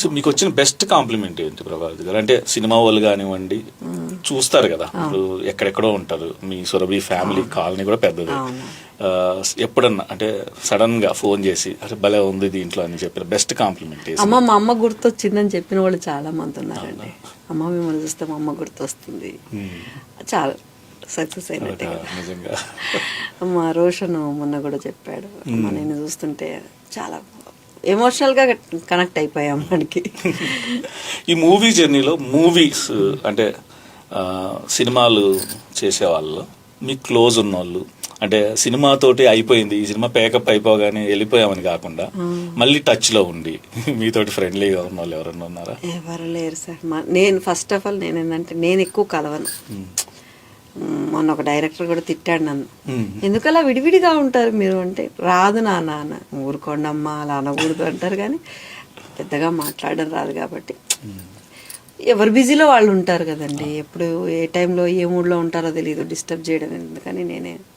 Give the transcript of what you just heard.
So మీకు వచ్చిన best compliment ఏంటి ప్రభావతి గారు? అంటే సినిమా వాళ్ళు కానివ్వండి చూస్తారు కదా, ఇప్పుడు ఎక్కడెక్కడో ఉంటారు, మీ సురభి ఫ్యామిలీ కాలనీ కూడా పెద్దది. ఎప్పుడన్నా అంటే సడన్ గా ఫోన్ చేసి అరే భలే ఉంది దీంట్లో అని చెప్పిన బెస్ట్ కాంప్లిమెంట్? అమ్మ మా అమ్మ గుర్తొచ్చిందని చెప్పిన వాళ్ళు చాలా మంది ఉన్నారండి. అమ్మ మిమ్మల్ని చూస్తే మా అమ్మ గుర్తొస్తుంది, చాలా సక్సెస్ అయినట్టే కదా. నిజంగా అమ్మ రోషన్ మొన్న కూడా చెప్పాడు, అమ్మ నేను చూస్తుంటే చాలా ఎమోషనల్ గా కనెక్ట్ అయిపోయాం మనకి. ఈ మూవీ జర్నీలో మూవీస్ అంటే సినిమాలు చేసే వాళ్ళు మీకు క్లోజ్ ఉన్న వాళ్ళు, అంటే సినిమాతోటి అయిపోయింది ఈ సినిమా పేకప్ అయిపోగానే వెళ్ళిపోయామని కాకుండా మళ్ళీ టచ్ లో ఉండి మీతోటి ఫ్రెండ్లీగా ఉన్న వాళ్ళు ఎవరన్నా ఉన్నారా? ఎవరు లేరు సార్. నేను ఫస్ట్ ఆఫ్ ఆల్ నేను ఏంటంటే నేను ఎక్కువ కలవను. మొన్న ఒక డైరెక్టర్ కూడా తిట్టాడు నన్ను, ఎందుకలా విడివిడిగా ఉంటారు మీరు అంటే, రాదు నాన్న ఊరుకోండమ్మా అలా అనకూడదు అంటారు, కానీ పెద్దగా మాట్లాడడం రాదు. కాబట్టి ఎవరు బిజీలో వాళ్ళు ఉంటారు కదండి, ఎప్పుడు ఏ టైంలో ఏ మూడ్లో ఉంటారో తెలియదు, డిస్టర్బ్ చేయడం ఎందుకని నేనే